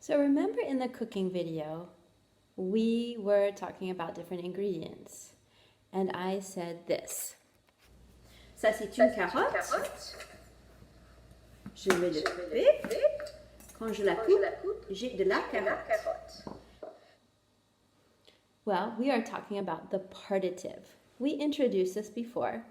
So remember in the cooking video, we were talking about different ingredients. And I said this. Ça c'est une carotte. Je vais le couper. Quand je la coupe, j'ai de la carotte. Well, we are talking about the partitive. We introduced this before,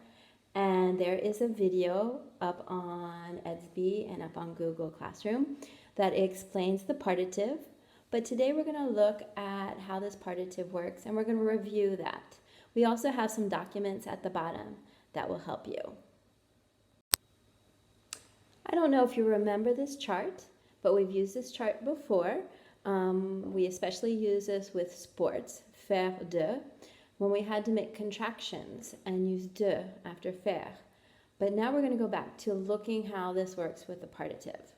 and there is a video up on Edsby and up on Google Classroom that explains the partitive. But today we're going to look at how this partitive works, and we're going to review that. We also have some documents at the bottom that will help you. I don't know if you remember this chart, but we've used this chart before. We especially use this with sports, faire de, when we had to make contractions and use de after faire. But now we're going to go back to looking how this works with the partitive.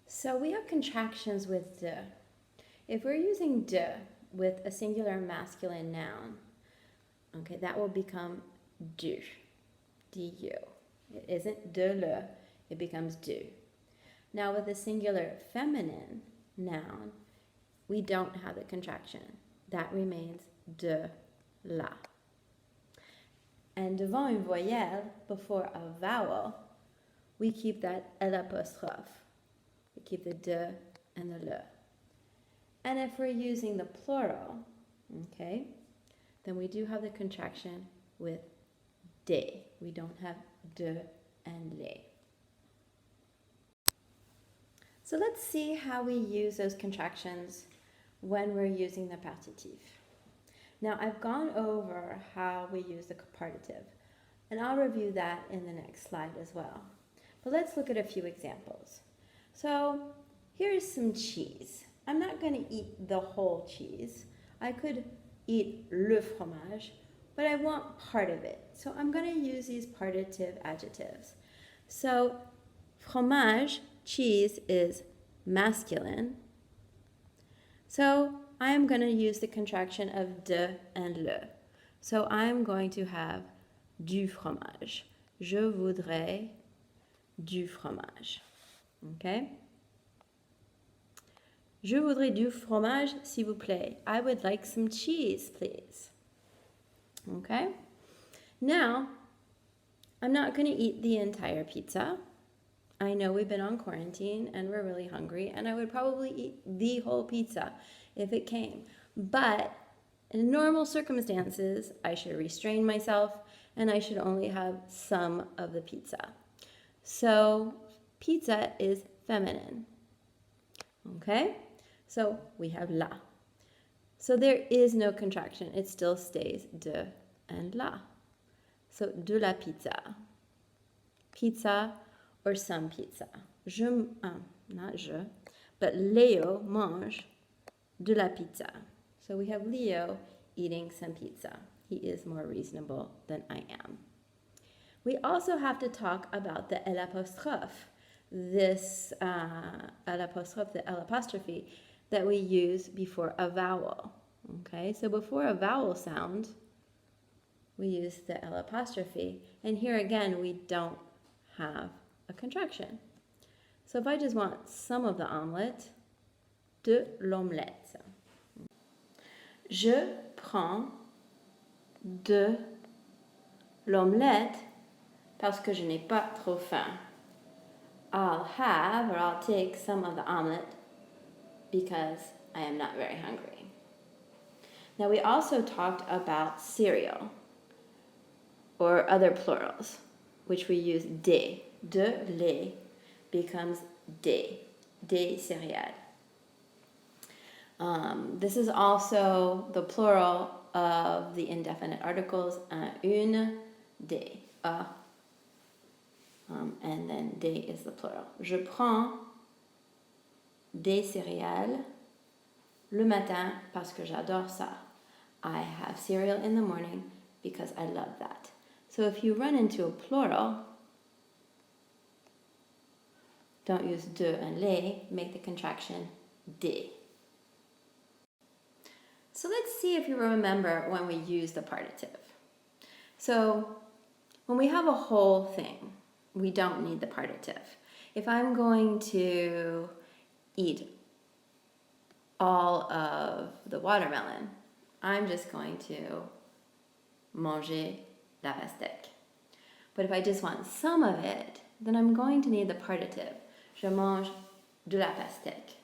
So we have contractions with de. If we're using de with a singular masculine noun, okay, that will become du, du. It isn't de le, it becomes du. Now with a singular feminine noun, we don't have the contraction. That remains de la. And devant une voyelle, before a vowel, we keep that l'apostrophe. We keep the de and the le. And if we're using the plural, okay, then we do have the contraction with de. We don't have de and le. So let's see how we use those contractions when we're using the partitif. Now I've gone over how we use the partitive, and I'll review that in the next slide as well. But let's look at a few examples. So here's some cheese. I'm not going to eat the whole cheese. I could eat le fromage, but I want part of it. So I'm going to use these partitive adjectives. So fromage, cheese, is masculine. So I'm going to use the contraction of de and le. So I'm going to have du fromage. Je voudrais du fromage. Okay? Je voudrais du fromage, s'il vous plaît. I would like some cheese, please. Okay? Now, I'm not going to eat the entire pizza. I know we've been on quarantine and we're really hungry, and I would probably eat the whole pizza if it came. But in normal circumstances, I should restrain myself and I should only have some of the pizza. So pizza is feminine. Okay? So we have la. So there is no contraction. It still stays de and la. So de la pizza. Pizza or some pizza. Not je, but Leo mange de la pizza. So we have Leo eating some pizza. He is more reasonable than I am. We also have to talk about the l'apostrophe. This l'apostrophe, the l'apostrophe, that we use before a vowel. Okay, so before a vowel sound, we use the l'apostrophe. And here again, we don't have a contraction. So if I just want some of the omelette, de l'omelette. Je prends de l'omelette parce que je n'ai pas trop faim. I'll have, or I'll take some of the omelette because I am not very hungry. Now we also talked about cereal or other plurals, which we use des. De lait becomes des céréales. This is also the plural of the indefinite articles, une, des, a, and then des is the plural. Je prends des céréales le matin parce que j'adore ça. I have cereal in the morning because I love that. So if you run into a plural, don't use de and les, make the contraction des. So let's see if you remember when we use the partitive. So when we have a whole thing, we don't need the partitive. If I'm going to eat all of the watermelon. I'm just going to manger la pastèque. But if I just want some of it, then I'm going to need the partitive. Je mange de la pastèque.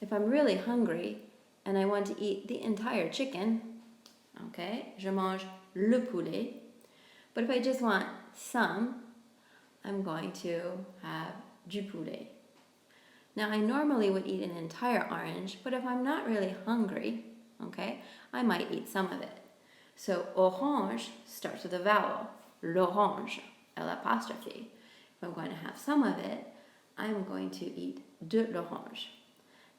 If I'm really hungry and I want to eat the entire chicken, okay, je mange le poulet. But if I just want some, I'm going to have du poulet. Now, I normally would eat an entire orange, but if I'm not really hungry, okay, I might eat some of it. So, orange starts with a vowel, l'orange, l'apostrophe. If I'm going to have some of it, I'm going to eat de l'orange.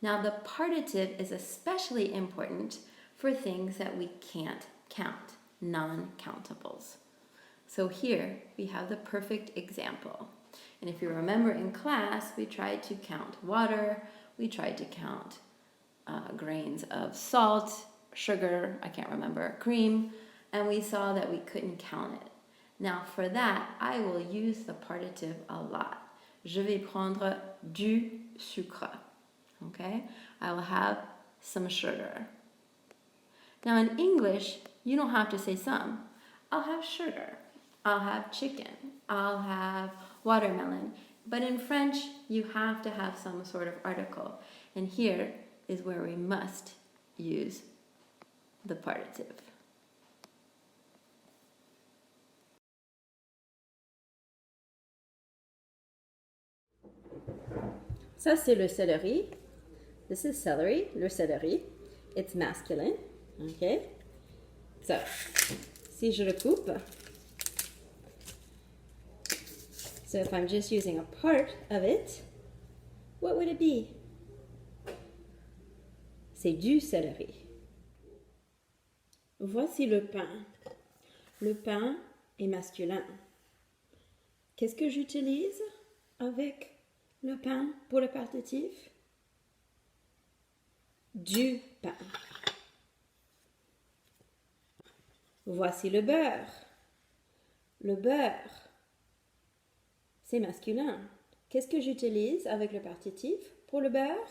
Now, the partitive is especially important for things that we can't count, non-countables. So here we have the perfect example. And if you remember in class, we tried to count water, we tried to count grains of salt, sugar, I can't remember, cream, and we saw that we couldn't count it. Now for that, I will use the partitive a lot. Je vais prendre du sucre. Okay? I will have some sugar. Now in English, you don't have to say some. I'll have sugar. I'll have chicken. I'll have watermelon. But in French, you have to have some sort of article. And here is where we must use the partitive. Ça, c'est le céleri. This is celery, le céleri. It's masculine. Okay? So, si je le coupe, so if I'm just using a part of it, what would it be? C'est du céleri. Voici le pain. Le pain est masculin. Qu'est-ce que j'utilise avec le pain pour le partitif? Du pain. Voici le beurre. Le beurre, c'est masculin. Qu'est-ce que j'utilise avec le partitif pour le beurre?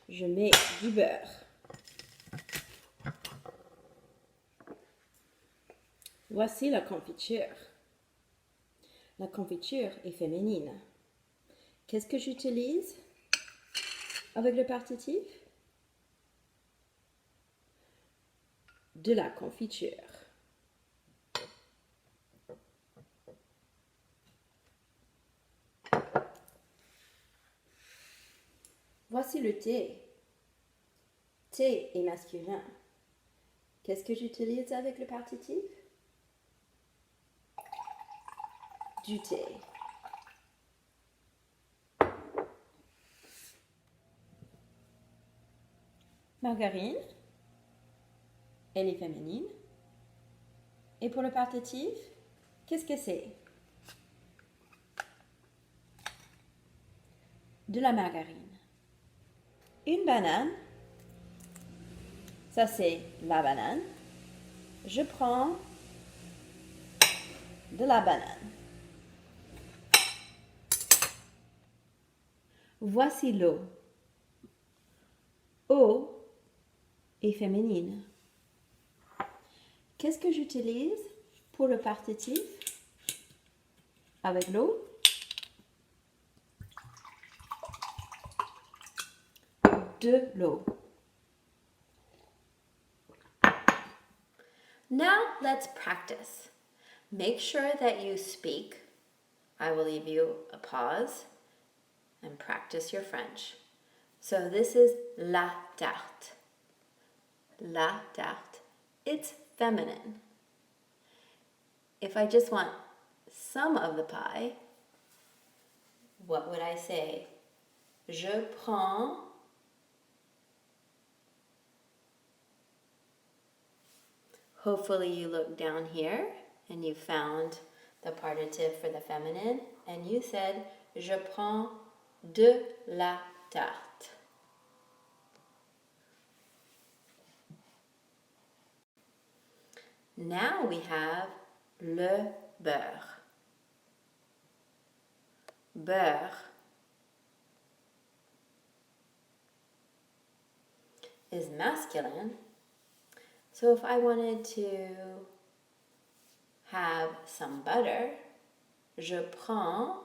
Je mets du beurre. Voici la confiture. La confiture est féminine. Qu'est-ce que j'utilise avec le partitif? De la confiture. Voici le thé. Thé est masculin. Qu'est-ce que j'utilise avec le partitif? Du thé. Margarine, elle est féminine. Et pour le partitif, qu'est-ce que c'est? De la margarine. Une banane, ça c'est la banane. Je prends de la banane. Voici l'eau. Eau est féminine. Qu'est-ce que j'utilise pour le partitif avec l'eau? De l'eau. Now let's practice. Make sure that you speak. I will leave you a pause and practice your French. So this is la tarte. La tarte. It's feminine. If I just want some of the pie, what would I say? Je prends Hopefully you look down here and you found the partitive for the feminine and you said, je prends de la tarte. Now we have le beurre. Beurre is masculine. So if I wanted to have some butter, je prends.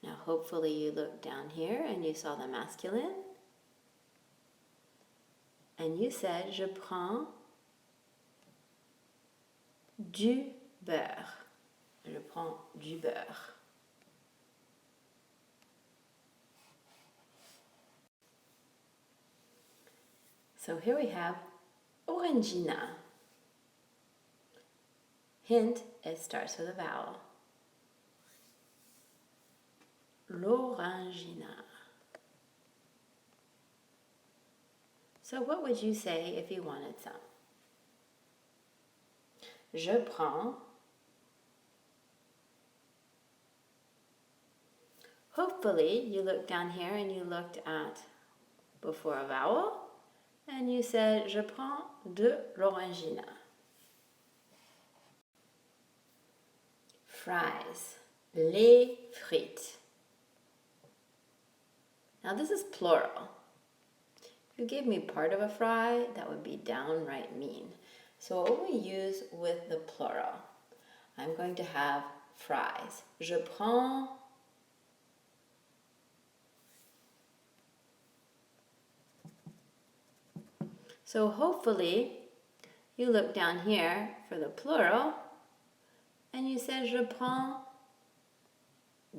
Now hopefully you looked down here and you saw the masculine. And you said, je prends du beurre. Je prends du beurre. So here we have orangina. Hint, it starts with a vowel. L'orangina. So what would you say if you wanted some? Je prends. Hopefully you looked down here and you looked at before a vowel and you said, je prends de l'orangina. Fries, les frites. Now this is plural. If you gave me part of a fry, that would be downright mean. So what will we use with the plural? I'm going to have fries. Je prends. So hopefully you look down here for the plural and you said, je prends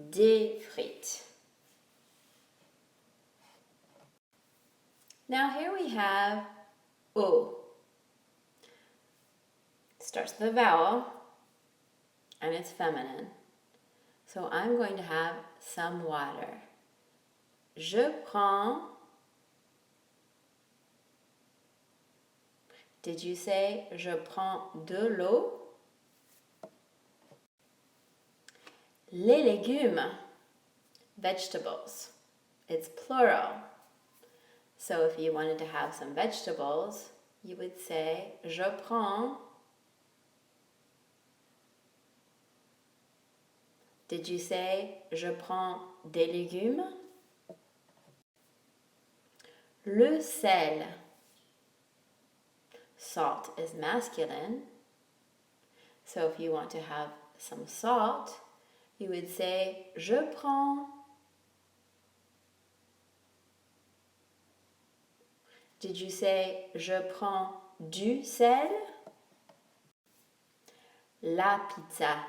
des frites. Now here we have eau. Starts with a vowel and it's feminine. So I'm going to have some water. Je prends. Did you say je prends de l'eau? Les légumes, vegetables. It's plural. So if you wanted to have some vegetables, you would say je prends. Did you say je prends des légumes? Le sel. Salt is masculine. So if you want to have some salt, you would say je prends. Did you say je prends du sel? La pizza.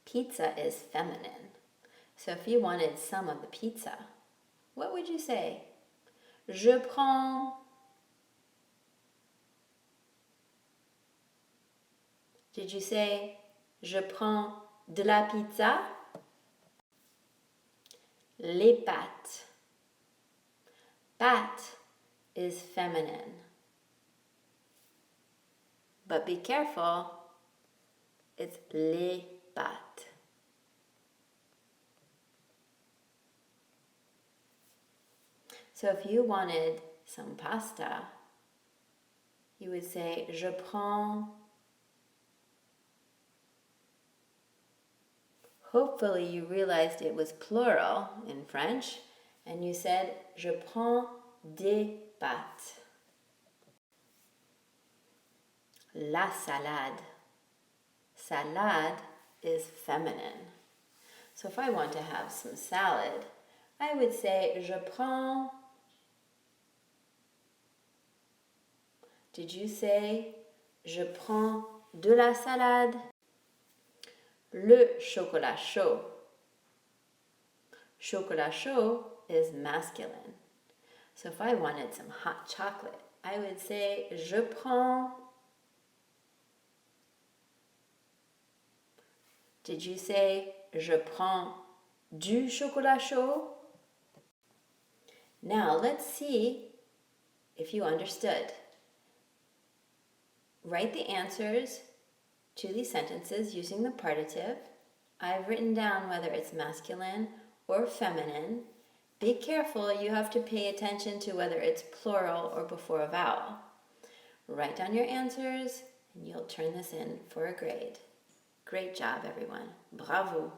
Pizza is feminine. So if you wanted some of the pizza, what would you say? Je prends. Did you say je prends de la pizza? Les pâtes. Pâtes is feminine. But be careful, it's les pâtes. So if you wanted some pasta, you would say je prends. Hopefully you realized it was plural in French and you said je prends des pâtes. La salade. Salade is feminine. So if I want to have some salad, I would say je prends. Did you say je prends de la salade? Le chocolat chaud. Chocolat chaud is masculine. So if I wanted some hot chocolate, I would say je prends. Did you say je prends du chocolat chaud? Now let's see if you understood. Write the answers to these sentences using the partitive. I've written down whether it's masculine or feminine. Be careful, you have to pay attention to whether it's plural or before a vowel. Write down your answers and you'll turn this in for a grade. Great job, everyone. Bravo!